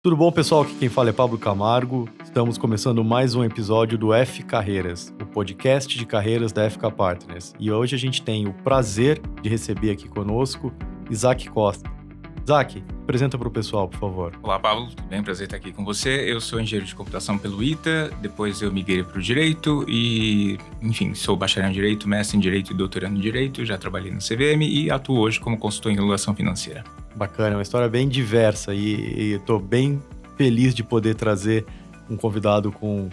Tudo bom, pessoal? Aqui quem fala é Pablo Camargo. Estamos começando mais um episódio do F Carreiras, o podcast de carreiras da FK Partners. E hoje a gente tem o prazer de receber aqui conosco Isaac Costa. Isaac, apresenta para o pessoal, por favor. Olá, Pablo. Tudo bem? Prazer estar aqui com você. Eu sou engenheiro de computação pelo ITA, depois eu migrei para o Direito e, enfim, sou bacharel em Direito, mestre em Direito e doutorando em Direito. Já trabalhei no CVM e atuo hoje como consultor em regulação financeira. Bacana, uma história bem diversa e estou bem feliz de poder trazer um convidado com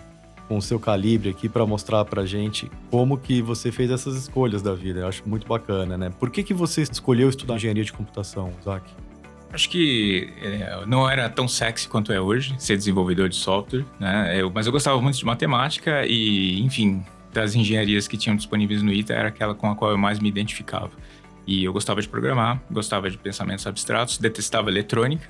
o seu calibre aqui para mostrar para a gente como que você fez essas escolhas da vida. Eu acho muito bacana, né? Por que você escolheu estudar engenharia de computação, Isaac? Acho que não era tão sexy quanto é hoje ser desenvolvedor de software, né? Mas eu gostava muito de matemática e, enfim, das engenharias que tinham disponíveis no ITA era aquela com a qual eu mais me identificava. E eu gostava de programar, gostava de pensamentos abstratos, detestava eletrônica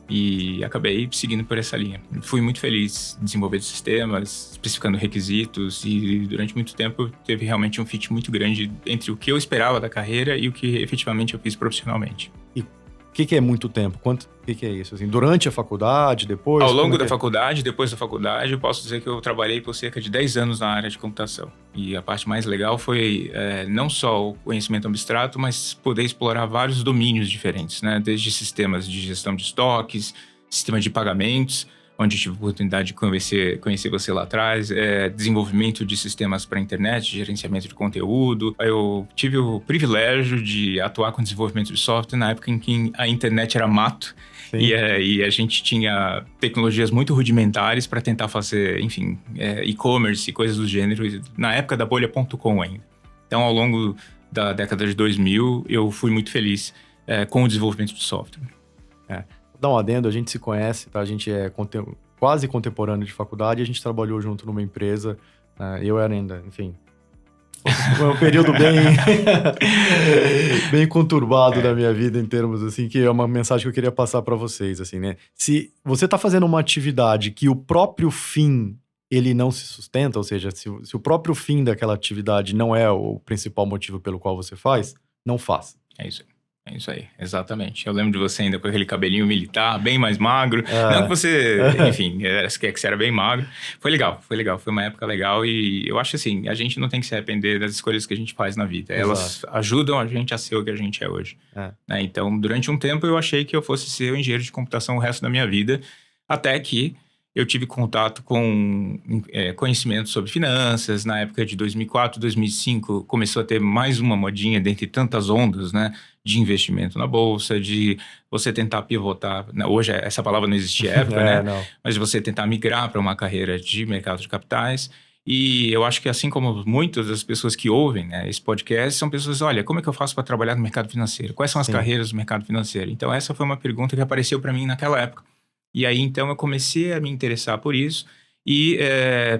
e acabei seguindo por essa linha. Fui muito feliz desenvolvendo sistemas, especificando requisitos e durante muito tempo teve realmente um fit muito grande entre o que eu esperava da carreira e o que efetivamente eu fiz profissionalmente. E o que é muito tempo? O que é isso? Assim, durante a faculdade, depois? Ao longo da faculdade, depois da faculdade, eu posso dizer que eu trabalhei por cerca de 10 anos na área de computação. E a parte mais legal foi não só o conhecimento abstrato, mas poder explorar vários domínios diferentes, né? Desde sistemas de gestão de estoques, sistemas de pagamentos, onde eu tive a oportunidade de conhecer você lá atrás, desenvolvimento de sistemas para a internet, gerenciamento de conteúdo. Eu tive o privilégio de atuar com desenvolvimento de software na época em que a internet era mato. E a gente tinha tecnologias muito rudimentares para tentar fazer, enfim, e-commerce e coisas do gênero, na época da bolha.com ainda. Então, ao longo da década de 2000, eu fui muito feliz com o desenvolvimento de software. Vou dar um adendo, a gente se conhece, tá? A gente é quase contemporâneo de faculdade, a gente trabalhou junto numa empresa, eu era ainda, enfim... Foi um período bem conturbado da minha vida em termos, assim, que é uma mensagem que eu queria passar para vocês, assim, né? Se você está fazendo uma atividade que o próprio fim, ele não se sustenta, ou seja, se o próprio fim daquela atividade não é o principal motivo pelo qual você faz, não faça. É isso aí, exatamente. Eu lembro de você ainda com aquele cabelinho militar, bem mais magro. Não que você, enfim, que você era bem magro. Foi legal. Foi uma época legal e eu acho assim, a gente não tem que se arrepender das escolhas que a gente faz na vida. Elas ajudam a gente a ser o que a gente é hoje. Né? Então, durante um tempo eu achei que eu fosse ser o engenheiro de computação o resto da minha vida, até que eu tive contato com conhecimento sobre finanças. Na época de 2004, 2005, começou a ter mais uma modinha dentre tantas ondas, né? De investimento na bolsa, de você tentar pivotar. Hoje essa palavra não existia à época, né? Não. Mas de você tentar migrar para uma carreira de mercado de capitais. E eu acho que assim como muitas das pessoas que ouvem, né, esse podcast, são pessoas, olha, como é que eu faço para trabalhar no mercado financeiro? Quais são as carreiras do mercado financeiro? Então essa foi uma pergunta que apareceu para mim naquela época. E aí, então, eu comecei a me interessar por isso e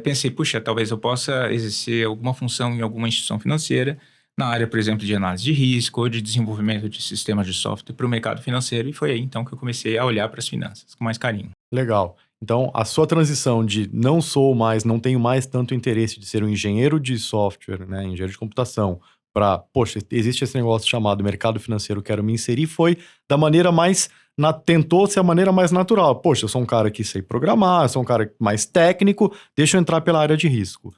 pensei, puxa, talvez eu possa exercer alguma função em alguma instituição financeira, na área, por exemplo, de análise de risco ou de desenvolvimento de sistemas de software para o mercado financeiro. E foi aí, então, que eu comecei a olhar para as finanças com mais carinho. Legal. Então, a sua transição de não tenho mais tanto interesse de ser um engenheiro de software, né, engenheiro de computação, para, poxa, existe esse negócio chamado mercado financeiro, quero me inserir, foi da maneira mais... tentou ser a maneira mais natural. Poxa, eu sou um cara que sei programar, eu sou um cara mais técnico, deixa eu entrar pela área de risco.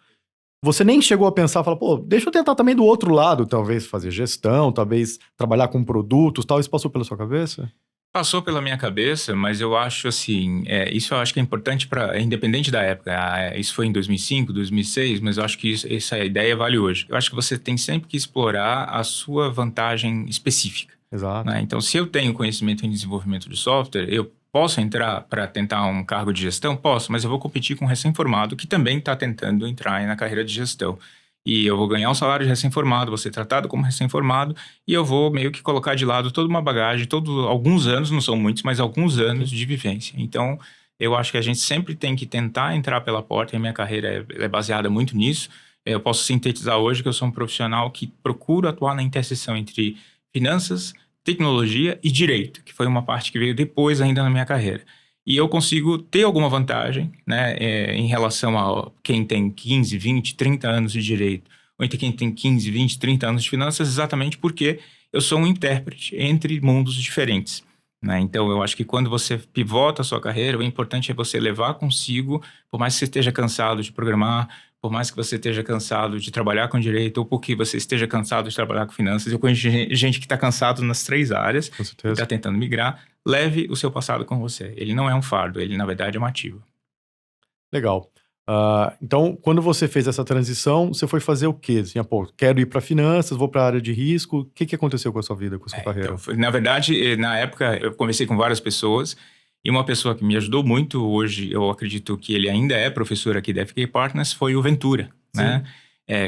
Você nem chegou a pensar, falar, pô, deixa eu tentar também do outro lado, talvez fazer gestão, talvez trabalhar com produtos, tal. Isso passou pela sua cabeça? Passou pela minha cabeça, mas eu acho assim, isso eu acho que é importante independente da época, isso foi em 2005, 2006, mas eu acho que essa ideia vale hoje. Eu acho que você tem sempre que explorar a sua vantagem específica. Exato. Né? Então, se eu tenho conhecimento em desenvolvimento de software, eu posso entrar para tentar um cargo de gestão? Posso, mas eu vou competir com um recém-formado que também está tentando entrar na carreira de gestão. E eu vou ganhar um salário de recém-formado, vou ser tratado como recém-formado e eu vou meio que colocar de lado toda uma bagagem, alguns anos, não são muitos, mas alguns anos de vivência. Então, eu acho que a gente sempre tem que tentar entrar pela porta e a minha carreira é baseada muito nisso. Eu posso sintetizar hoje que eu sou um profissional que procuro atuar na interseção entre finanças, tecnologia e direito, que foi uma parte que veio depois ainda na minha carreira. E eu consigo ter alguma vantagem, né, em relação a quem tem 15, 20, 30 anos de direito, ou entre quem tem 15, 20, 30 anos de finanças, exatamente porque eu sou um intérprete entre mundos diferentes. né? Então, eu acho que quando você pivota a sua carreira, o importante é você levar consigo, por mais que você esteja cansado de programar, por mais que você esteja cansado de trabalhar com direito, ou porque você esteja cansado de trabalhar com finanças. Eu conheço gente que está cansado nas 3 áreas Com e está certeza. tentando migrar. Leve o seu passado com você. Ele não é um fardo, ele, na verdade, é um ativo. Legal. Então, quando você fez essa transição, você foi fazer o quê? Assim, pô, quero ir para finanças, vou para a área de risco. O que aconteceu com a sua vida, com a sua Então, carreira? na verdade, na época, eu conversei com várias pessoas e uma pessoa que me ajudou muito, hoje eu acredito que ele ainda é professor aqui da FK Partners, foi o Ventura, né? Sim.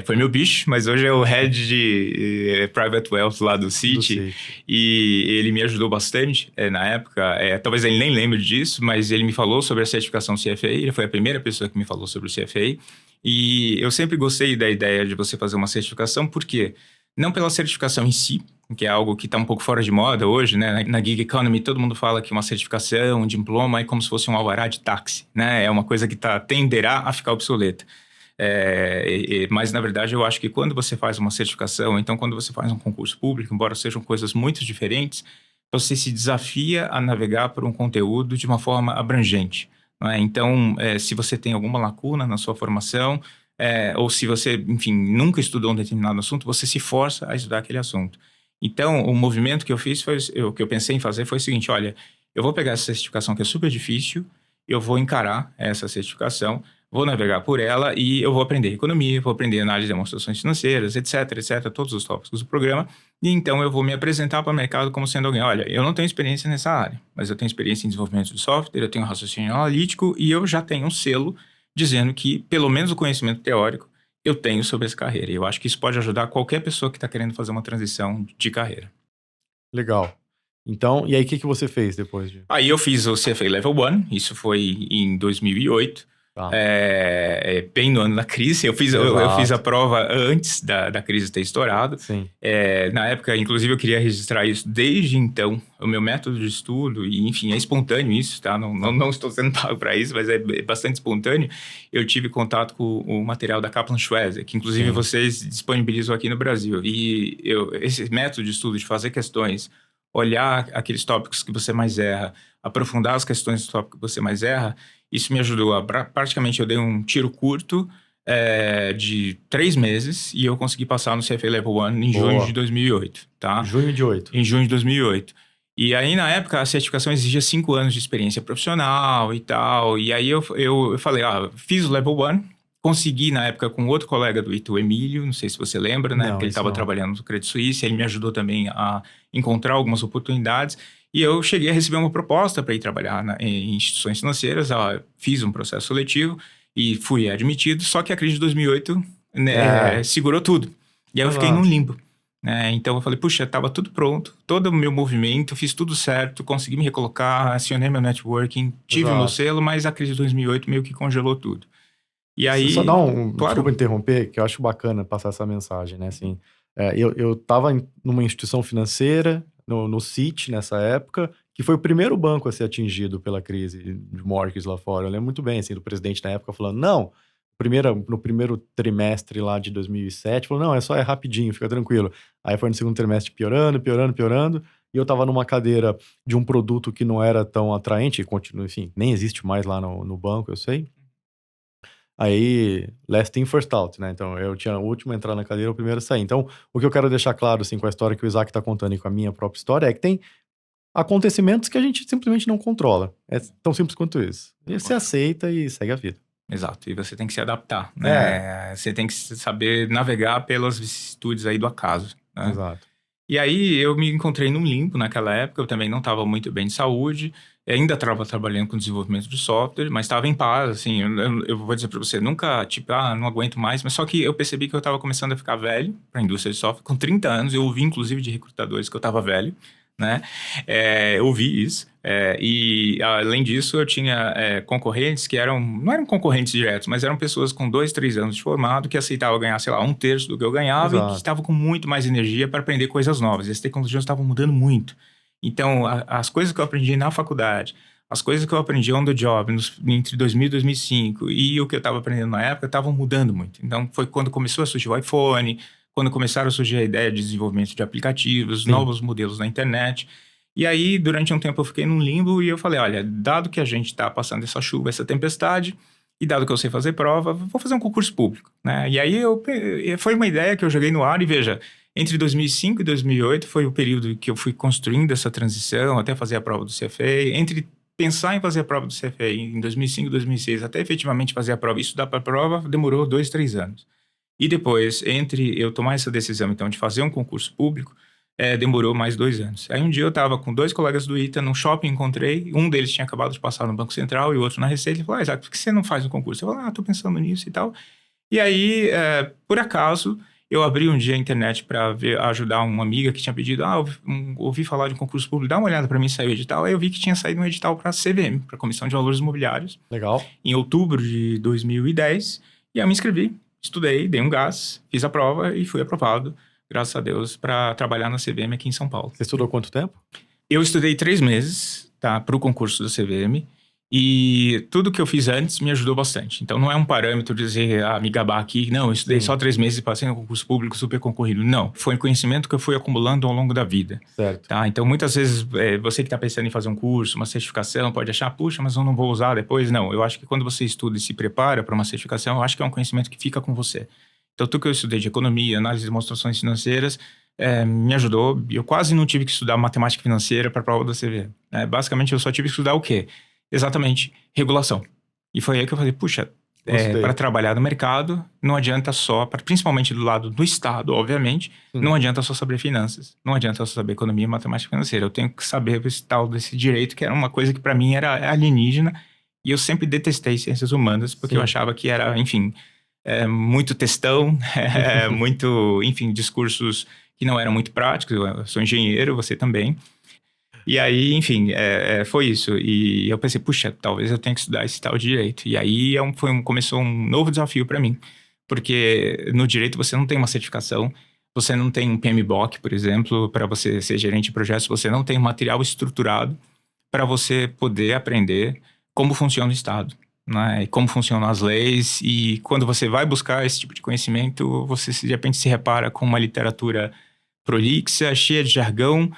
Foi meu bicho, mas hoje é o head de Private Wealth lá do Do Citi Citi. e ele me ajudou bastante na época. Talvez ele nem lembre disso, mas ele me falou sobre a certificação CFA, ele foi a primeira pessoa que me falou sobre o CFA e eu sempre gostei da ideia de você fazer uma certificação, por quê? Não pela certificação em si, que é algo que está um pouco fora de moda hoje, né? Na gig economy, todo mundo fala que uma certificação, um diploma é como se fosse um alvará de táxi, né? É uma coisa que tenderá a ficar obsoleta. Mas, na verdade, eu acho que quando você faz uma certificação, então quando você faz um concurso público, embora sejam coisas muito diferentes, você se desafia a navegar por um conteúdo de uma forma abrangente, não é? Então, se você tem alguma lacuna na sua formação, ou se você, enfim, nunca estudou um determinado assunto, você se força a estudar aquele assunto. Então, o movimento que eu fiz, o que eu pensei em fazer foi o seguinte, olha, eu vou pegar essa certificação que é super difícil, eu vou encarar essa certificação, vou navegar por ela e eu vou aprender economia, vou aprender análise de demonstrações financeiras, etc, todos os tópicos do programa. E então eu vou me apresentar para o mercado como sendo alguém, olha, eu não tenho experiência nessa área, mas eu tenho experiência em desenvolvimento de software, eu tenho raciocínio analítico e eu já tenho um selo dizendo que, pelo menos o conhecimento teórico, eu tenho sobre essa carreira. E eu acho que isso pode ajudar qualquer pessoa que está querendo fazer uma transição de carreira. Legal. Então, e aí o que você fez depois de... Aí eu fiz o CFA Level 1, isso foi em 2008, Tá. bem no ano da crise. Eu fiz a Exato. prova antes da crise ter estourado. Sim. Na época, inclusive, eu queria registrar isso desde então. O meu método de estudo, e enfim, é espontâneo isso, tá? Não estou sendo pago para isso, mas é bastante espontâneo. Eu tive contato com o material da Kaplan Schweizer, que inclusive Sim. vocês disponibilizam aqui no Brasil. E esse método de estudo, de fazer questões, olhar aqueles tópicos que você mais erra, aprofundar as questões do tópico que você mais erra, isso me ajudou a... Praticamente, eu dei um tiro curto de 3 meses e eu consegui passar no CFA Level 1 em junho de 2008, tá? Junho de 8. Em junho de 2008. E aí, na época, a certificação exigia 5 anos de experiência profissional e tal. E aí eu falei, fiz o Level 1, consegui na época com outro colega do Ito, Emílio, não sei se você lembra, né? Não, Porque ele isso estava não. trabalhando no Credit Suisse, ele me ajudou também a encontrar algumas oportunidades. E eu cheguei a receber uma proposta para ir trabalhar em instituições financeiras, fiz um processo seletivo e fui admitido, só que a crise de 2008 segurou tudo. E aí eu fiquei num Exato. limbo. Então eu falei, puxa, estava tudo pronto, todo o meu movimento, fiz tudo certo, consegui me recolocar, acionei meu networking, tive o meu Exato. selo, mas a crise de 2008 meio que congelou tudo. E Só aí, dá claro, desculpa interromper, que eu acho bacana passar essa mensagem, né? Assim, eu tava numa instituição financeira, no Citi, nessa época, que foi o primeiro banco a ser atingido pela crise de mortgages lá fora. Eu lembro muito bem, assim, do presidente na época falando, não, no primeiro trimestre lá de 2007, falou, não, é rapidinho, fica tranquilo. Aí foi no segundo trimestre piorando, e eu tava numa cadeira de um produto que não era tão atraente, continua, enfim, nem existe mais lá no banco, eu sei. Aí, last in, first out, né? Então, eu tinha o último a entrar na cadeira, o primeiro a sair. Então, o que eu quero deixar claro, assim, com a história que o Isaac tá contando e com a minha própria história é que tem acontecimentos que a gente simplesmente não controla. É tão simples quanto isso. E você aceita e segue a vida. Exato, e você tem que se adaptar, né? Você tem que saber navegar pelas vicissitudes aí do acaso, né? Exato. E aí eu me encontrei num limbo naquela época, eu também não estava muito bem de saúde, ainda estava trabalhando com desenvolvimento de software, mas estava em paz, assim, eu vou dizer para você, nunca, tipo, não aguento mais, mas só que eu percebi que eu estava começando a ficar velho para a indústria de software, com 30 anos, eu ouvi inclusive de recrutadores que eu estava velho, né? Eu ouvi isso, e além disso eu tinha concorrentes que não eram concorrentes diretos, mas eram pessoas com 2, 3 anos de formado que aceitavam ganhar, sei lá, 1/3 do que eu ganhava. Exato. E que estavam com muito mais energia para aprender coisas novas. E as tecnologias estavam mudando muito. Então, as coisas que eu aprendi na faculdade, as coisas que eu aprendi on the job entre 2000 e 2005 e o que eu estava aprendendo na época estavam mudando muito. Então, foi quando começou a surgir o iPhone, quando começaram a surgir a ideia de desenvolvimento de aplicativos, novos modelos na internet. E aí, durante um tempo, eu fiquei num limbo e eu falei, olha, dado que a gente está passando essa chuva, essa tempestade, e dado que eu sei fazer prova, vou fazer um concurso público, né? E aí, foi uma ideia que eu joguei no ar e veja, entre 2005 e 2008 foi o período que eu fui construindo essa transição, até fazer a prova do CFA. Entre pensar em fazer a prova do CFA em 2005 e 2006, até efetivamente fazer a prova e estudar para a prova, demorou 2, 3 anos. E depois, entre eu tomar essa decisão, então, de fazer um concurso público, demorou mais 2 anos. Aí um dia eu estava com 2 colegas do ITA num shopping, encontrei, um deles tinha acabado de passar no Banco Central e o outro na Receita. Ele falou, Isaac, por que você não faz um concurso? Eu falei, tô pensando nisso e tal. E aí, por acaso, eu abri um dia a internet para ajudar uma amiga que tinha pedido, ouvi falar de um concurso público, dá uma olhada para mim, saiu o edital. Aí eu vi que tinha saído um edital para a CVM, para a Comissão de Valores Imobiliários. Legal. Em outubro de 2010. E aí eu me inscrevi, estudei, dei um gás, fiz a prova e fui aprovado, graças a Deus, para trabalhar na CVM aqui em São Paulo. Você estudou quanto tempo? Eu estudei 3 meses, tá, para o concurso da CVM. E tudo que eu fiz antes me ajudou bastante. Então, não é um parâmetro dizer, me gabar aqui. Não, eu estudei só 3 meses e passei no concurso público super concorrido. Não, foi conhecimento que eu fui acumulando ao longo da vida. Certo. Tá? Então, muitas vezes, você que está pensando em fazer um curso, uma certificação, pode achar, puxa, mas eu não vou usar depois. Não, eu acho que quando você estuda e se prepara para uma certificação, eu acho que é um conhecimento que fica com você. Então, tudo que eu estudei de economia, análise de demonstrações financeiras, me ajudou. Eu quase não tive que estudar matemática financeira para a prova da CV. Basicamente, eu só tive que estudar o quê? Exatamente, regulação. E foi aí que eu falei, puxa, para trabalhar no mercado, não adianta só, principalmente do lado do Estado, obviamente, não adianta só saber finanças, não adianta só saber economia e matemática financeira. Eu tenho que saber esse tal desse direito, que era uma coisa que para mim era alienígena, e eu sempre detestei ciências humanas, porque eu achava que era, enfim, muito textão, muito, enfim, discursos que não eram muito práticos. Eu sou engenheiro, você também. E aí, enfim, foi isso. E eu pensei, puxa, talvez eu tenha que estudar esse tal de direito. E aí começou um novo desafio para mim. Porque no direito você não tem uma certificação, você não tem um PMBOK, por exemplo, para você ser gerente de projetos, você não tem um material estruturado para você poder aprender como funciona o Estado, né? E como funcionam as leis. E quando você vai buscar esse tipo de conhecimento, você de repente se repara com uma literatura prolixa, cheia de jargão.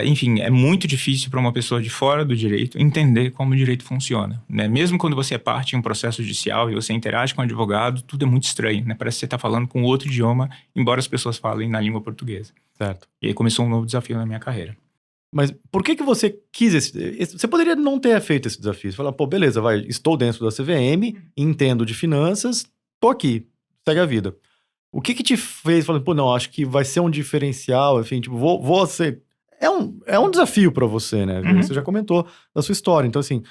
Enfim, é muito difícil para uma pessoa de fora do direito entender como o direito funciona, né? Mesmo quando você é parte em um processo judicial e você interage com um advogado, tudo é muito estranho, né? Parece que você está falando com outro idioma, embora as pessoas falem na língua portuguesa. Certo. E aí começou um novo desafio na minha carreira. Mas por que você quis você poderia não ter feito esse desafio? Você fala, pô, beleza, estou dentro da CVM, entendo de finanças, tô aqui, segue a vida. O que te fez falar, pô, não, acho que vai ser um diferencial, enfim, tipo, vou ser... É um desafio para você, né? Uhum. Você já comentou da sua história. Então, assim, o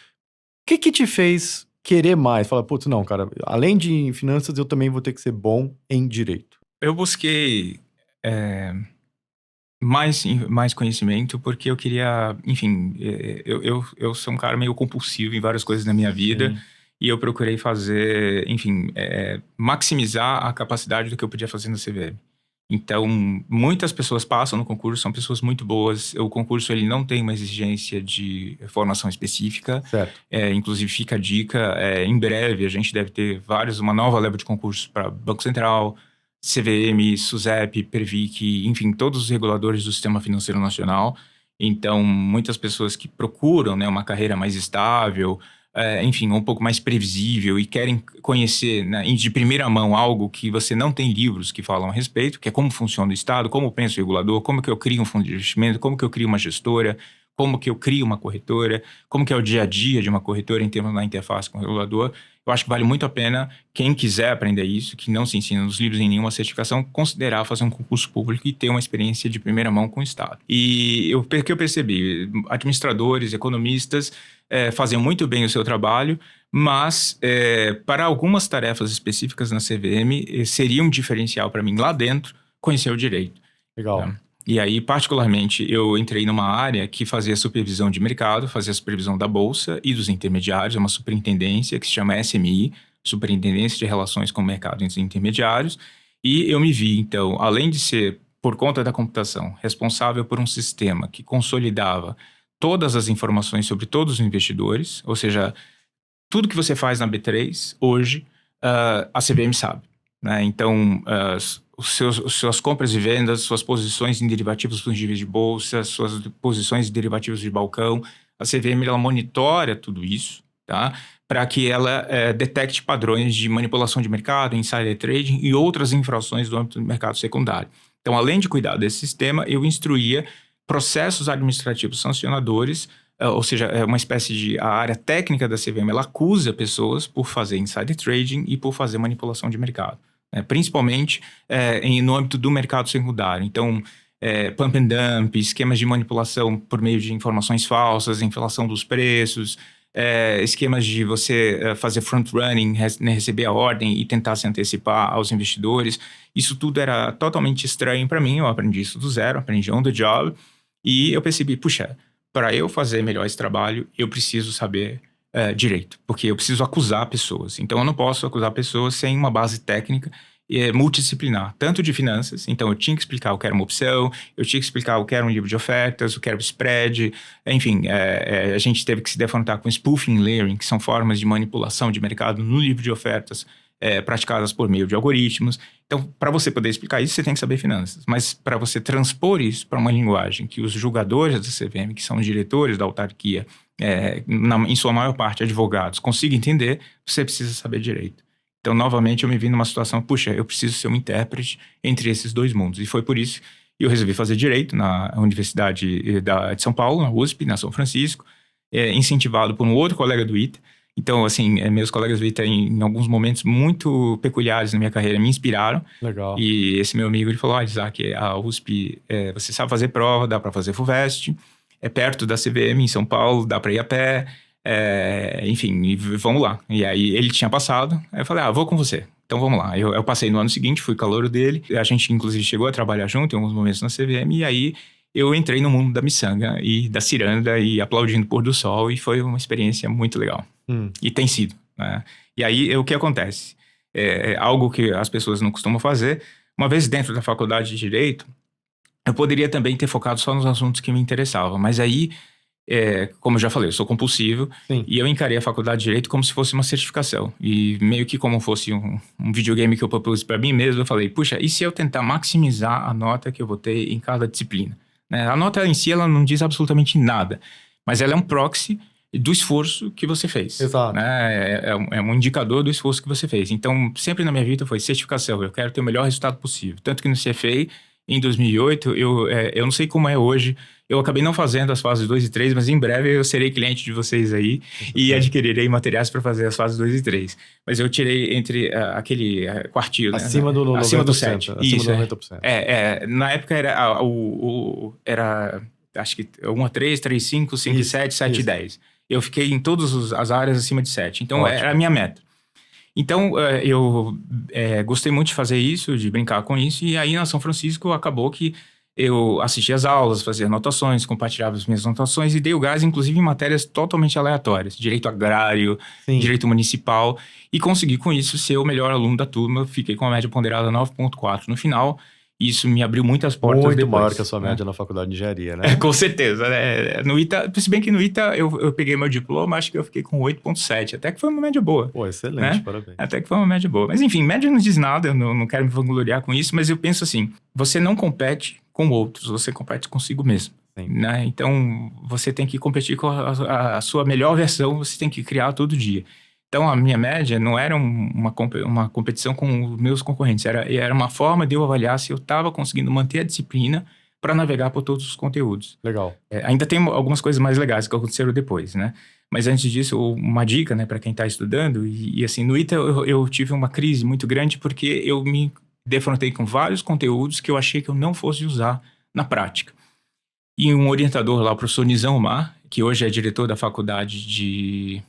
que te fez querer mais? Fala, putz, não, cara, além de finanças, eu também vou ter que ser bom em direito. Eu busquei mais conhecimento porque eu queria, enfim, eu sou um cara meio compulsivo em várias coisas na minha vida. Sim. E eu procurei fazer, enfim, maximizar a capacidade do que eu podia fazer na CVM. Então, muitas pessoas passam no concurso, são pessoas muito boas. O concurso ele não tem uma exigência de formação específica. Certo. Inclusive, fica a dica, em breve a gente deve ter uma nova leva de concursos para Banco Central, CVM, SUSEP, Pervic, enfim, todos os reguladores do Sistema Financeiro Nacional. Então, muitas pessoas que procuram, né, uma carreira mais estável, enfim, um pouco mais previsível e querem conhecer, né, de primeira mão algo que você não tem livros que falam a respeito, que é como funciona o Estado, como pensa o regulador, como que eu crio um fundo de investimento, como que eu crio uma gestora, como que eu crio uma corretora, como que é o dia a dia de uma corretora em termos da interface com o regulador. Eu acho que vale muito a pena, quem quiser aprender isso, que não se ensina nos livros em nenhuma certificação, considerar fazer um concurso público e ter uma experiência de primeira mão com o Estado. E o que eu percebi, administradores, economistas faziam muito bem o seu trabalho, mas para algumas tarefas específicas na CVM, seria um diferencial para mim lá dentro conhecer o direito. Legal. Né? E aí, particularmente, eu entrei numa área que fazia supervisão de mercado, fazia supervisão da Bolsa e dos intermediários, é uma superintendência que se chama SMI, Superintendência de Relações com o Mercado e os Intermediários, e eu me vi, então, além de ser, por conta da computação, responsável por um sistema que consolidava todas as informações sobre todos os investidores, ou seja, tudo que você faz na B3, hoje, a CVM sabe. né? Então, suas compras e vendas, suas posições em derivativos fungíveis de bolsa, suas posições em derivativos de balcão, a CVM ela monitora tudo isso, tá? Para que ela detecte padrões de manipulação de mercado, insider trading e outras infrações do âmbito do mercado secundário. Então, além de cuidar desse sistema, eu instruía processos administrativos sancionadores, ou seja, é uma espécie de... A área técnica da CVM, ela acusa pessoas por fazer insider trading e por fazer manipulação de mercado, né? Principalmente no âmbito do mercado secundário. Então, pump and dump, esquemas de manipulação por meio de informações falsas, inflação dos preços, esquemas de você fazer front-running, receber a ordem e tentar se antecipar aos investidores. Isso tudo era totalmente estranho para mim. Eu aprendi isso do zero, aprendi on the job. E eu percebi, puxa, para eu fazer melhor esse trabalho, eu preciso saber direito, porque eu preciso acusar pessoas. Então, eu não posso acusar pessoas sem uma base técnica multidisciplinar, tanto de finanças. Então, eu tinha que explicar o que era uma opção, eu tinha que explicar o que era um livro de ofertas, o que era o spread. Enfim, a gente teve que se defrontar com spoofing e layering, que são formas de manipulação de mercado no livro de ofertas praticadas por meio de algoritmos. Então, para você poder explicar isso, você tem que saber finanças. Mas para você transpor isso para uma linguagem que os julgadores da CVM, que são os diretores da autarquia, em sua maior parte advogados, consigam entender, você precisa saber direito. Então, novamente, eu me vi numa situação, puxa, eu preciso ser um intérprete entre esses dois mundos. E foi por isso que eu resolvi fazer Direito na Universidade de São Paulo, na USP, na São Francisco, incentivado por um outro colega do ITA. Então, assim, meus colegas do ITA, em alguns momentos muito peculiares na minha carreira, me inspiraram. Legal. E esse meu amigo, ele falou, Isaac, a USP, você sabe fazer prova, dá para fazer FUVEST, é perto da CVM em São Paulo, dá para ir a pé, enfim, vamos lá. E aí ele tinha passado, aí eu falei, vou com você. Então vamos lá. Eu passei no ano seguinte, fui calouro dele, a gente inclusive chegou a trabalhar junto em alguns momentos na CVM, e aí eu entrei no mundo da miçanga e da ciranda e aplaudindo o pôr do sol, e foi uma experiência muito legal. E tem sido, né? E aí, o que acontece? Algo que as pessoas não costumam fazer. Uma vez dentro da faculdade de Direito, eu poderia também ter focado só nos assuntos que me interessavam, mas aí, como eu já falei, eu sou compulsivo. Sim. E eu encarei a faculdade de Direito como se fosse uma certificação. E meio que como fosse um videogame que eu propus para mim mesmo, eu falei, puxa, e se eu tentar maximizar a nota que eu vou ter em cada disciplina? Né? A nota em si, ela não diz absolutamente nada, mas ela é um proxy do esforço que você fez. Exato. Né? É um indicador do esforço que você fez. Então, sempre na minha vida foi certificação. Eu quero ter o melhor resultado possível. Tanto que no CFA, em 2008, eu não sei como é hoje, eu acabei não fazendo as fases 2 e 3, mas em breve eu serei cliente de vocês aí e adquirirei materiais para fazer as fases 2 e 3. Mas eu tirei entre aquele quartil, acima do 90%. Acima do 7. Acima do 90%. Na época era acho que 1 a 3, 3, 5, 5 e 7, 7 e 10. Eu fiquei em todas as áreas acima de 7. Então, era a minha meta. Então, eu gostei muito de fazer isso, de brincar com isso. E aí, na São Francisco, acabou que eu assistia às aulas, fazia anotações, compartilhava as minhas anotações e dei o gás, inclusive, em matérias totalmente aleatórias. Direito agrário, Sim. Direito municipal. E consegui, com isso, ser o melhor aluno da turma. Fiquei com a média ponderada 9,4 no final. Isso me abriu muitas portas muito depois. Maior que a sua média na faculdade de engenharia, né? Com certeza, né? No ITA, se bem que no ITA eu peguei meu diploma, acho que eu fiquei com 8,7. Até que foi uma média boa. Pô, excelente, né? Parabéns. Até que foi uma média boa. Mas enfim, média não diz nada, eu não quero me vangloriar com isso, mas eu penso assim, você não compete com outros, você compete consigo mesmo. Né? Então, você tem que competir com a sua melhor versão, você tem que criar todo dia. Então, a minha média não era uma competição com os meus concorrentes. Era uma forma de eu avaliar se eu estava conseguindo manter a disciplina para navegar por todos os conteúdos. Legal. Ainda tem algumas coisas mais legais que aconteceram depois, né? Mas antes disso, uma dica, né, para quem está estudando. E assim, no ITA eu tive uma crise muito grande porque eu me defrontei com vários conteúdos que eu achei que eu não fosse usar na prática. E um orientador lá, o professor Nizam Omar, que hoje é diretor da faculdade de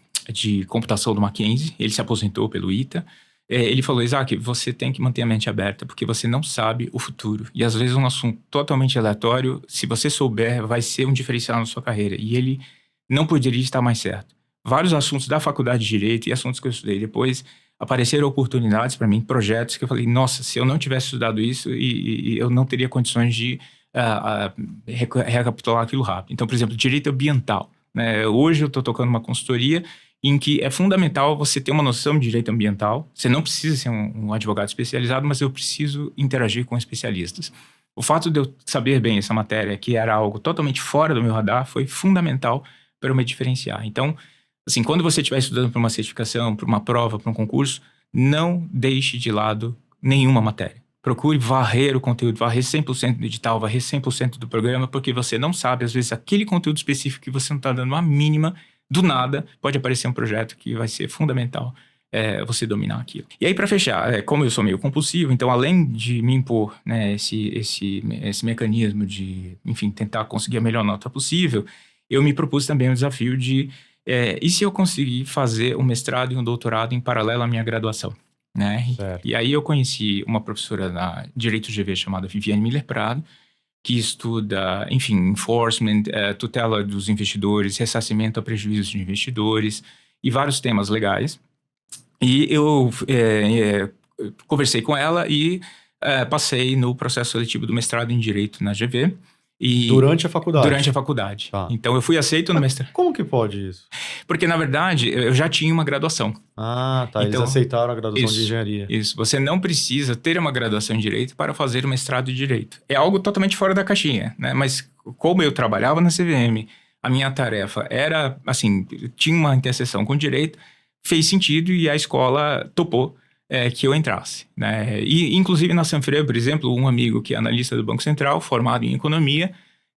computação do Mackenzie, ele se aposentou pelo ITA, ele falou, Isaac, você tem que manter a mente aberta, porque você não sabe o futuro. E às vezes um assunto totalmente aleatório, se você souber, vai ser um diferencial na sua carreira. E ele não poderia estar mais certo. Vários assuntos da faculdade de Direito e assuntos que eu estudei depois, apareceram oportunidades para mim, projetos que eu falei, nossa, se eu não tivesse estudado isso, e eu não teria condições de recapitular aquilo rápido. Então, por exemplo, direito ambiental. Né? Hoje eu estou tocando uma consultoria em que é fundamental você ter uma noção de direito ambiental. Você não precisa ser um advogado especializado, mas eu preciso interagir com especialistas. O fato de eu saber bem essa matéria, que era algo totalmente fora do meu radar, foi fundamental para eu me diferenciar. Então, assim, quando você estiver estudando para uma certificação, para uma prova, para um concurso, não deixe de lado nenhuma matéria. Procure varrer o conteúdo, varrer 100% do edital, varrer 100% do programa, porque você não sabe, às vezes, aquele conteúdo específico que você não está dando a mínima, do nada, pode aparecer um projeto que vai ser fundamental você dominar aquilo. E aí, para fechar, como eu sou meio compulsivo, então, além de me impor, né, esse mecanismo de, enfim, tentar conseguir a melhor nota possível, eu me propus também o desafio de, e se eu conseguir fazer um mestrado e um doutorado em paralelo à minha graduação? Né? E aí eu conheci uma professora na Direito GV chamada Viviane Miller Prado, que estuda, enfim, enforcement, tutela dos investidores, ressarcimento a prejuízos de investidores e vários temas legais. E eu conversei com ela e passei no processo seletivo do mestrado em Direito na GV. Durante a faculdade? Durante a faculdade. Tá. Então, eu fui aceito no mestrado. Como que pode isso? Porque, na verdade, eu já tinha uma graduação. Ah, tá. Então, eles aceitaram a graduação de engenharia. Isso. Você não precisa ter uma graduação em Direito para fazer o mestrado em Direito. É algo totalmente fora da caixinha, né? Mas, como eu trabalhava na CVM, a minha tarefa era, assim, tinha uma interseção com Direito, fez sentido e a escola topou que eu entrasse, né? E, inclusive, na Sanfrecce, por exemplo, um amigo que é analista do Banco Central, formado em Economia,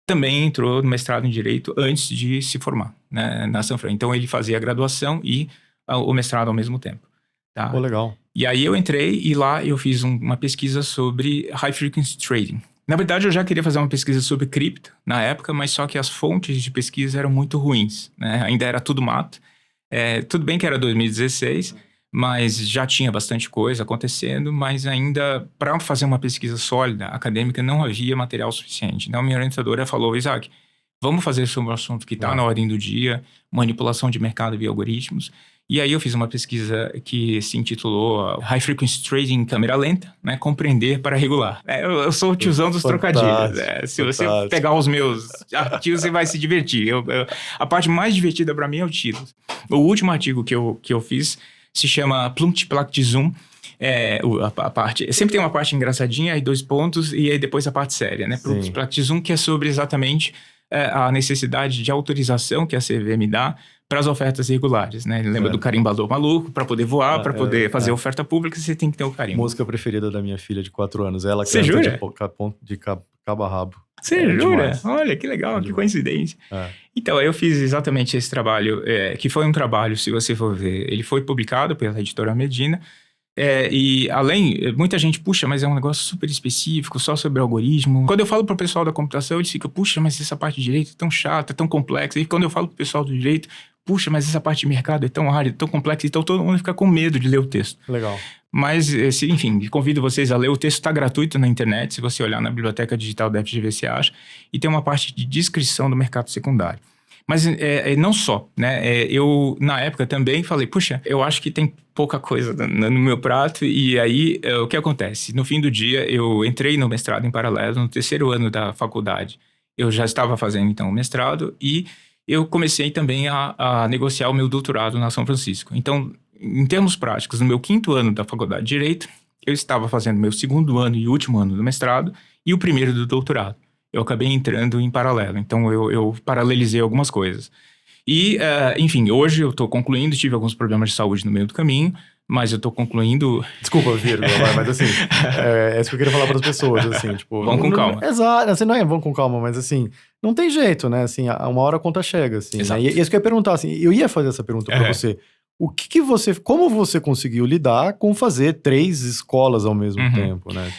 também entrou no mestrado em Direito antes de se formar, né, na Sanfrecce. Então, ele fazia a graduação e o mestrado ao mesmo tempo. Tá? Pô, legal. E aí eu entrei e lá eu fiz uma pesquisa sobre High Frequency Trading. Na verdade, eu já queria fazer uma pesquisa sobre cripto na época, mas só que as fontes de pesquisa eram muito ruins, né? Ainda era tudo mato. Tudo bem que era 2016, mas já tinha bastante coisa acontecendo, mas ainda para fazer uma pesquisa sólida, acadêmica, não havia material suficiente. Então, minha orientadora falou, Isaac, vamos fazer sobre um assunto que está na ordem do dia, manipulação de mercado via algoritmos. E aí eu fiz uma pesquisa que se intitulou High Frequency Trading em câmera lenta, né? Compreender para regular. Eu sou o tiozão dos trocadilhos. Se você pegar os meus artigos, você vai se divertir. A parte mais divertida para mim é o título. O último artigo que eu fiz se chama Plumpt Plaque de Zoom. A parte, sempre tem uma parte engraçadinha, aí 2 pontos, e aí depois a parte séria, né? Plumpt Plaque de Zoom, que é sobre exatamente a necessidade de autorização que a CVM dá para as ofertas regulares, né? Lembra do carimbador maluco? Para poder voar, para poder fazer oferta pública, você tem que ter o carimbo. Música preferida da minha filha de 4 anos. Ela canta de cabo a rabo. Você jura? Demais. Olha, que legal, que coincidência. Então, eu fiz exatamente esse trabalho, que foi um trabalho, se você for ver, ele foi publicado pela editora Medina, e além, muita gente, puxa, mas é um negócio super específico, só sobre algoritmo. Quando eu falo para o pessoal da computação, eles ficam, puxa, mas essa parte de direito é tão chata, é tão complexa. E quando eu falo para o pessoal do direito, puxa, mas essa parte de mercado é tão árida, tão complexa, então todo mundo fica com medo de ler o texto. Legal. Mas, enfim, convido vocês a ler. O texto está gratuito na internet, se você olhar na biblioteca digital da FGV, você acha. E tem uma parte de descrição do mercado secundário. Mas não só, né? Eu, na época, também falei, puxa, eu acho que tem pouca coisa no meu prato. E aí, o que acontece? No fim do dia, eu entrei no mestrado em paralelo, no 3º ano da faculdade. Eu já estava fazendo, então, o mestrado e eu comecei também a negociar o meu doutorado na São Francisco. Então, em termos práticos, no meu 5º ano da faculdade de Direito, eu estava fazendo meu 2º ano e último ano do mestrado e o 1º do doutorado. Eu acabei entrando em paralelo, então eu paralelizei algumas coisas. E, enfim, hoje eu estou concluindo, tive alguns problemas de saúde no meio do caminho, mas eu estou concluindo... Desculpa, vírgula, mas assim, é isso que eu queria falar para as pessoas, assim, tipo... Vão com calma. Exato, assim, não é vão com calma, mas assim, não tem jeito, né, assim, uma hora a conta chega, assim, né? E isso que eu ia perguntar, assim, eu ia fazer essa pergunta para você. Como você conseguiu lidar com fazer 3 escolas ao mesmo tempo, né?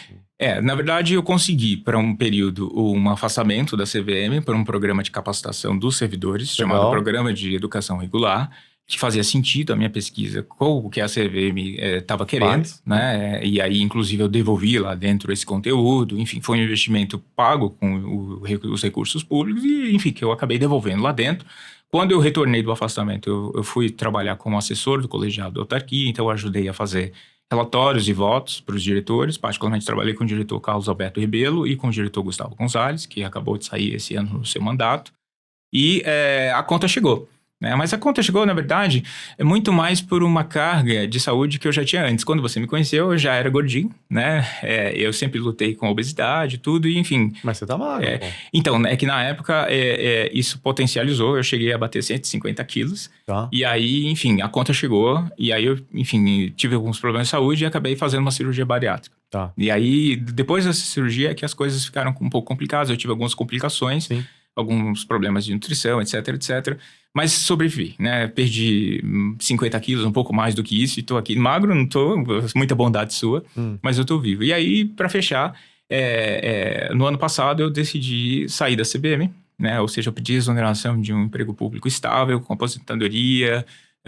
Na verdade, eu consegui, para um período, um afastamento da CVM para um programa de capacitação dos servidores, chamado Programa de Educação Regular, que fazia sentido a minha pesquisa com o que a CVM estava querendo, né? E aí, inclusive, eu devolvi lá dentro esse conteúdo. Enfim, foi um investimento pago com os recursos públicos e, enfim, que eu acabei devolvendo lá dentro. Quando eu retornei do afastamento, eu fui trabalhar como assessor do colegiado da autarquia, então eu ajudei a fazer relatórios e votos para os diretores. Particularmente trabalhei com o diretor Carlos Alberto Rebelo e com o diretor Gustavo Gonzalez, que acabou de sair esse ano no seu mandato. E a conta chegou, né? Mas a conta chegou, na verdade, é muito mais por uma carga de saúde que eu já tinha antes. Quando você me conheceu, eu já era gordinho, né? Eu sempre lutei com obesidade, tudo, e enfim. Mas você tá magro, pô. Então, é que na época isso potencializou, eu cheguei a bater 150 quilos. Tá. E aí, enfim, a conta chegou, e aí eu, enfim, tive alguns problemas de saúde e acabei fazendo uma cirurgia bariátrica. Tá. E aí, depois dessa cirurgia, é que as coisas ficaram um pouco complicadas, eu tive algumas complicações. Sim. Alguns problemas de nutrição, etc, etc. Mas sobrevivi, né? Perdi 50 quilos, um pouco mais do que isso, e tô aqui magro, não tô, muita bondade sua, mas eu tô vivo. E aí, para fechar, no ano passado eu decidi sair da CVM, né? Ou seja, eu pedi exoneração de um emprego público estável, com aposentadoria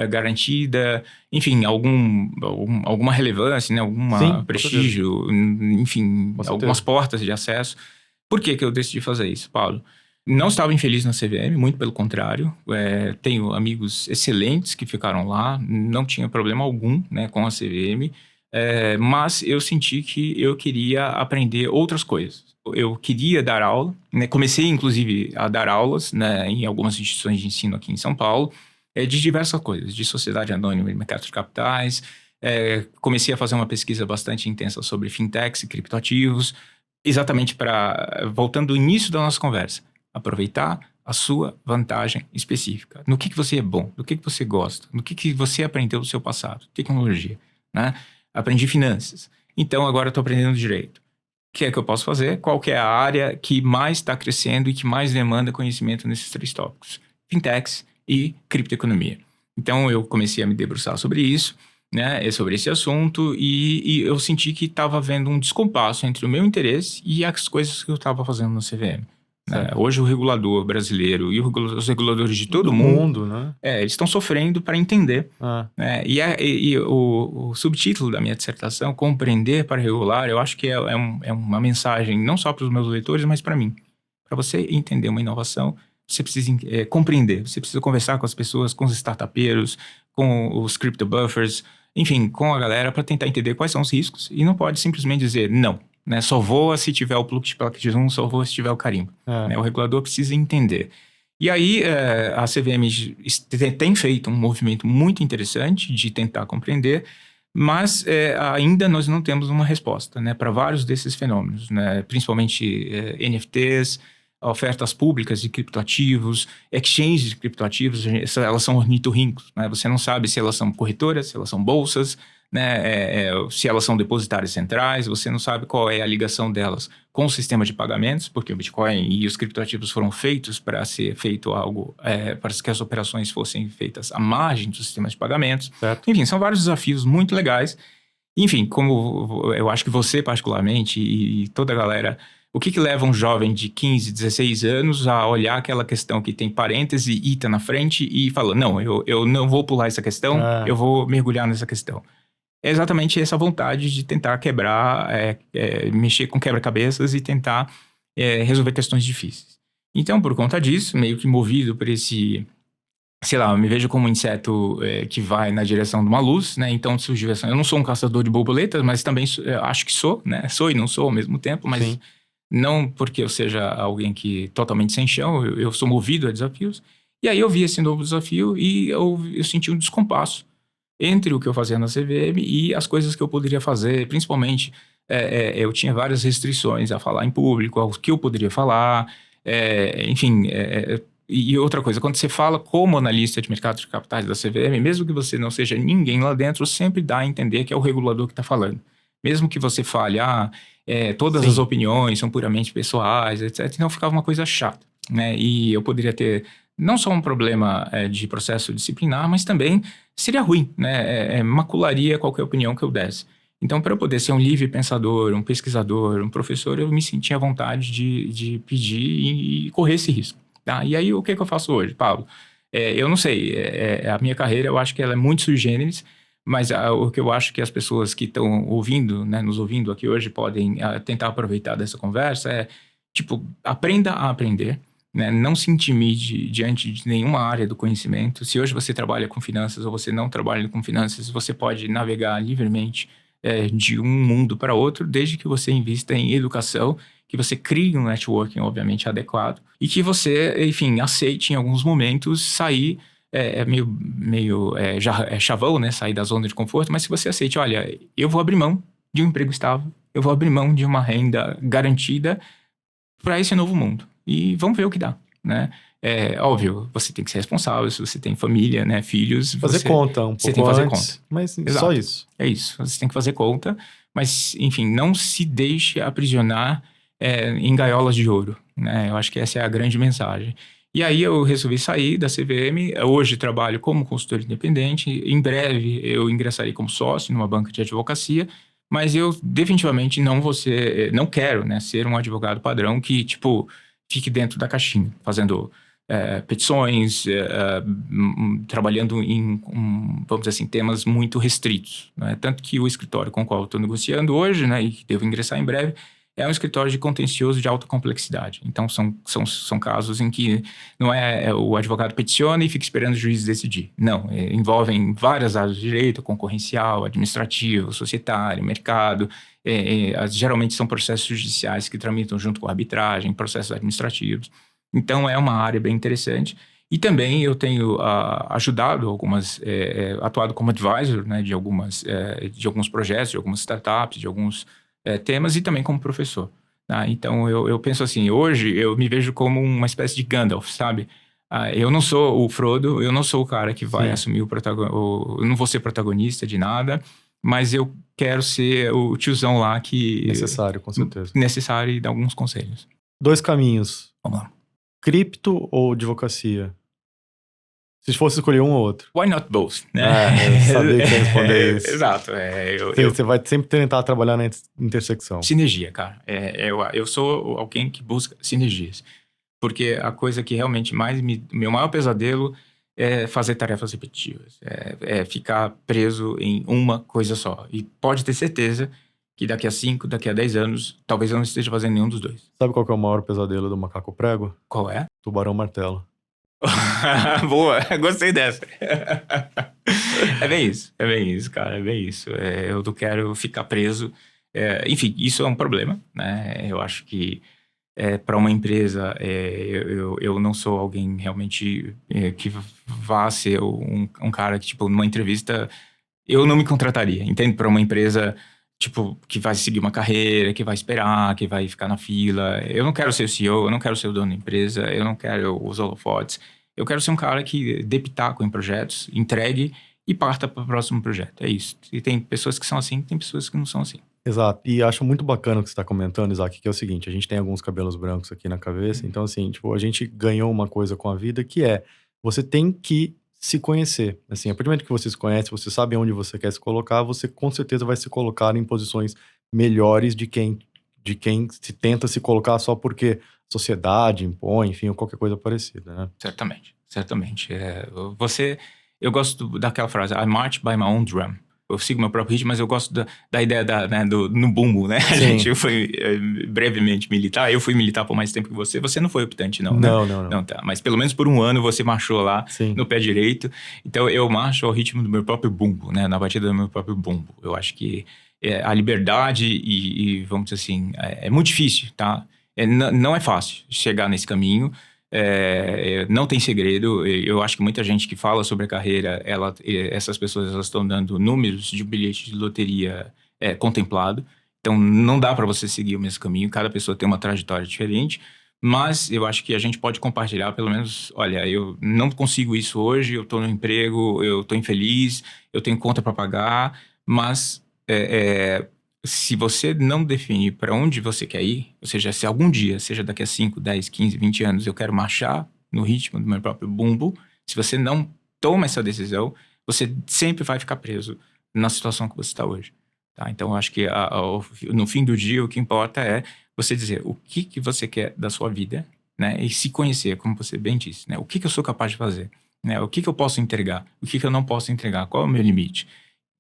garantida, enfim, alguma relevância, né? Algum prestígio, enfim, algumas portas de acesso. Por que eu decidi fazer isso, Paulo? Não estava infeliz na CVM, muito pelo contrário. Tenho amigos excelentes que ficaram lá, não tinha problema algum, né, com a CVM, mas eu senti que eu queria aprender outras coisas. Eu queria dar aula, né, comecei inclusive a dar aulas, né, em algumas instituições de ensino aqui em São Paulo, de diversas coisas, de sociedade anônima de mercado de capitais. Comecei a fazer uma pesquisa bastante intensa sobre fintechs e criptoativos, exatamente voltando ao início da nossa conversa, aproveitar a sua vantagem específica. No que você é bom, do que você gosta, no que você aprendeu do seu passado. Tecnologia, né? Aprendi finanças. Então, agora eu estou aprendendo direito. O que é que eu posso fazer? Qual que é a área que mais está crescendo e que mais demanda conhecimento nesses 3 tópicos? Fintechs e criptoeconomia. Então, eu comecei a me debruçar sobre isso, né, sobre esse assunto, e eu senti que estava havendo um descompasso entre o meu interesse e as coisas que eu estava fazendo no CVM. Hoje o regulador brasileiro e os reguladores de todo mundo, né? Eles estão sofrendo para entender. Né? E o subtítulo da minha dissertação, Compreender para Regular, eu acho que é uma mensagem não só para os meus leitores, mas para mim. Para você entender uma inovação, você precisa compreender, você precisa conversar com as pessoas, com os startupeiros, com os crypto buffers, enfim, com a galera para tentar entender quais são os riscos, e não pode simplesmente dizer não. Né? Só voa se tiver o Plaquete 1, só voa se tiver o carimbo. Né? O regulador precisa entender. E aí, a CVM tem feito um movimento muito interessante de tentar compreender, mas ainda nós não temos uma resposta, né, para vários desses fenômenos, né? Principalmente NFTs, ofertas públicas de criptoativos, exchanges de criptoativos, elas são ornitorrincos, né? Você não sabe se elas são corretoras, se elas são bolsas, né, se elas são depositárias centrais, você não sabe qual é a ligação delas com o sistema de pagamentos, porque o Bitcoin e os criptoativos foram feitos para ser feito algo, para que as operações fossem feitas à margem do sistema de pagamentos. Certo. Enfim, são vários desafios muito legais. Enfim, como eu acho que você particularmente e toda a galera, o que leva um jovem de 15, 16 anos a olhar aquela questão que tem parêntese e ita na frente e falar, não, eu não vou pular essa questão, eu vou mergulhar nessa questão. É exatamente essa vontade de tentar quebrar, mexer com quebra-cabeças e tentar resolver questões difíceis. Então, por conta disso, meio que movido por esse, sei lá, eu me vejo como um inseto que vai na direção de uma luz, né? Então, surgiu essa... Eu não sou um caçador de borboletas, mas também acho que sou, né? Sou e não sou ao mesmo tempo, mas sim, não porque eu seja alguém que totalmente sem chão, eu sou movido a desafios. E aí eu vi esse novo desafio e eu senti um descompasso entre o que eu fazia na CVM e as coisas que eu poderia fazer, principalmente eu tinha várias restrições a falar em público, ao que eu poderia falar, enfim, e outra coisa, quando você fala como analista de mercado de capitais da CVM, mesmo que você não seja ninguém lá dentro, sempre dá a entender que é o regulador que está falando. Mesmo que você fale, todas as opiniões são puramente pessoais, etc., então ficava uma coisa chata, né? E eu poderia ter não só um problema de processo disciplinar, mas também seria ruim, né? Macularia qualquer opinião que eu desse. Então, para eu poder ser um livre pensador, um pesquisador, um professor, eu me sentia à vontade de pedir e correr esse risco. Tá? E aí, o que eu faço hoje, Paulo? Eu não sei, a minha carreira, eu acho que ela é muito sui generis, mas o que eu acho que as pessoas que estão ouvindo, né, nos ouvindo aqui hoje, podem tentar aproveitar dessa conversa aprenda a aprender. Né? Não se intimide diante de nenhuma área do conhecimento. Se hoje você trabalha com finanças ou você não trabalha com finanças, você pode navegar livremente de um mundo para outro, desde que você invista em educação, que você crie um networking, obviamente, adequado e que você, enfim, aceite em alguns momentos sair chavão, né? Sair da zona de conforto, mas se você aceite, olha, eu vou abrir mão de um emprego estável, eu vou abrir mão de uma renda garantida para esse novo mundo. E vamos ver o que dá, né? É óbvio, você tem que ser responsável, se você tem família, né, filhos... Fazer conta um você pouco tem que fazer antes, conta. mas Exato. só isso. É isso, você tem que fazer conta, mas, enfim, não se deixe aprisionar em gaiolas de ouro, né? Eu acho que essa é a grande mensagem. E aí eu resolvi sair da CVM, hoje trabalho como consultor independente, em breve eu ingressarei como sócio numa banca de advocacia, mas eu definitivamente não quero, né, ser um advogado padrão que, tipo, fique dentro da caixinha, fazendo petições, trabalhando em, vamos dizer assim, temas muito restritos, né? Tanto que o escritório com o qual eu estou negociando hoje, né, e que devo ingressar em breve, é um escritório de contencioso de alta complexidade. Então, são casos em que não o advogado peticiona e fica esperando o juiz decidir. Não, envolvem várias áreas de direito, concorrencial, administrativo, societário, mercado. Geralmente são processos judiciais que tramitam junto com a arbitragem, processos administrativos. Então, é uma área bem interessante. E também eu tenho ajudado atuado como advisor, né, de alguns projetos, de algumas startups, de alguns temas e também como professor. Tá? Então, eu penso assim, hoje eu me vejo como uma espécie de Gandalf, sabe? Eu não sou o Frodo, eu não sou o cara que vai assumir eu não vou ser protagonista de nada, mas eu quero ser o tiozão lá que... Necessário, com certeza. Necessário e dar alguns conselhos. 2 caminhos. Vamos lá. Cripto ou advocacia? Se fosse escolher um ou outro. Why not both? Né? Eu sabia que ia responder isso. Exato. Você vai sempre tentar trabalhar na intersecção. Sinergia, cara. Eu sou alguém que busca sinergias. Porque a coisa que realmente meu maior pesadelo é fazer tarefas repetitivas. É ficar preso em uma coisa só. E pode ter certeza que daqui a 5, daqui a 10 anos, talvez eu não esteja fazendo nenhum dos dois. Sabe qual que é o maior pesadelo do macaco prego? Qual é? Tubarão martelo. Boa, gostei dessa. É bem isso, cara, é bem isso. Eu não quero ficar preso. Enfim, isso é um problema, né? Eu acho que para uma empresa, eu não sou alguém realmente que vá ser um cara que, tipo, numa entrevista, eu não me contrataria, entende? Para uma empresa, tipo, que vai seguir uma carreira, que vai esperar, que vai ficar na fila. Eu não quero ser o CEO, eu não quero ser o dono da empresa, eu não quero os holofotes. Eu quero ser um cara que dê pitaco em projetos, entregue e parta para o próximo projeto. É isso. E tem pessoas que são assim, tem pessoas que não são assim. Exato. E acho muito bacana o que você está comentando, Isaac, que é o seguinte, a gente tem alguns cabelos brancos aqui na cabeça, então assim, tipo, a gente ganhou uma coisa com a vida que você tem que se conhecer. Assim, a partir do momento que você se conhece, você sabe onde você quer se colocar, você com certeza vai se colocar em posições melhores de quem se tenta se colocar só porque a sociedade impõe, enfim, ou qualquer coisa parecida, né? Certamente. Eu gosto daquela frase, I march by my own drum. Eu sigo meu próprio ritmo, mas eu gosto da ideia no bumbo, né? A gente foi brevemente militar. Eu fui militar por mais tempo que você. Você não foi optante, não, né? Não. Tá. Mas pelo menos por um ano você marchou lá no pé direito. Então eu marcho ao ritmo do meu próprio bumbo, né? Na batida do meu próprio bumbo. Eu acho que a liberdade e vamos dizer assim, é muito difícil, tá? Não é fácil chegar nesse caminho. Não tem segredo. Eu acho que muita gente que fala sobre a carreira, essas pessoas elas estão dando números de bilhete de loteria contemplado. Então não dá para você seguir o mesmo caminho. Cada pessoa tem uma trajetória diferente. Mas eu acho que a gente pode compartilhar, pelo menos, olha, eu não consigo isso hoje, eu estou no emprego, eu estou infeliz, eu tenho conta para pagar, mas se você não definir para onde você quer ir, ou seja, se algum dia, seja daqui a 5, 10, 15, 20 anos, eu quero marchar no ritmo do meu próprio bumbo, se você não toma essa decisão, você sempre vai ficar preso na situação que você está hoje. Tá? Então, eu acho que no fim do dia, o que importa é você dizer o que você quer da sua vida, né? E se conhecer, como você bem disse, né? O que eu sou capaz de fazer, né? O que eu posso entregar, o que eu não posso entregar, qual é o meu limite.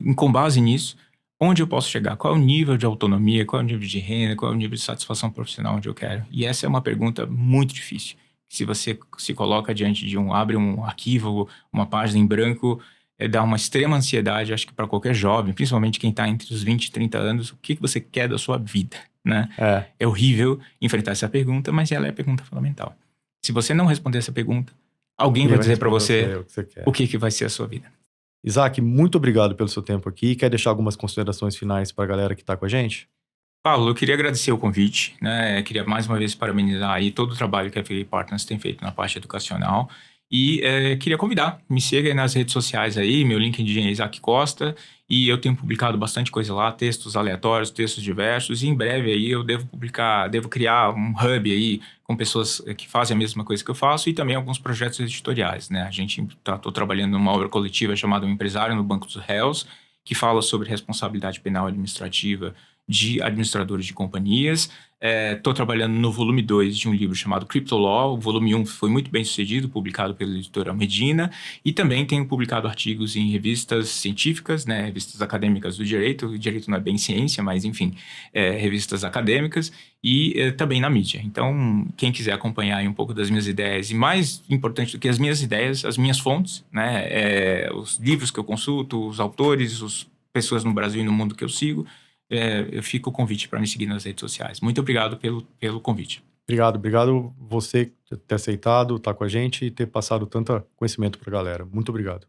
E, com base nisso, onde eu posso chegar? Qual é o nível de autonomia? Qual é o nível de renda? Qual é o nível de satisfação profissional onde eu quero? E essa é uma pergunta muito difícil. Se você se coloca diante de abre um arquivo, uma página em branco, dá uma extrema ansiedade, acho que para qualquer jovem, principalmente quem está entre os 20 e 30 anos, o que você quer da sua vida, né? É horrível enfrentar essa pergunta, mas ela é a pergunta fundamental. Se você não responder essa pergunta, alguém vai dizer para você o que você quer. o que vai ser a sua vida. Isaac, muito obrigado pelo seu tempo aqui. Quer deixar algumas considerações finais para a galera que está com a gente? Paulo, eu queria agradecer o convite, né? Eu queria mais uma vez parabenizar aí todo o trabalho que a FA Partners tem feito na parte educacional e queria convidar, me siga aí nas redes sociais aí, meu LinkedIn é Isaac Costa e eu tenho publicado bastante coisa lá, textos aleatórios, textos diversos e em breve aí eu devo criar um hub aí com pessoas que fazem a mesma coisa que eu faço e também alguns projetos editoriais, né? Tô trabalhando numa obra coletiva chamada O Empresário no Banco dos Réus, que fala sobre responsabilidade penal administrativa de administradores de companhias. Estou trabalhando no volume 2 de um livro chamado Crypto Law. O volume 1 foi muito bem sucedido, publicado pela editora Medina. E também tenho publicado artigos em revistas científicas, né, revistas acadêmicas do direito. O direito não é bem ciência, mas enfim, revistas acadêmicas. E também na mídia. Então, quem quiser acompanhar aí um pouco das minhas ideias, e mais importante do que as minhas ideias, as minhas fontes, né, os livros que eu consulto, os autores, as pessoas no Brasil e no mundo que eu sigo, eu fico o convite para me seguir nas redes sociais. Muito obrigado pelo convite. Obrigado você ter aceitado, estar com a gente e ter passado tanto conhecimento para a galera. Muito obrigado.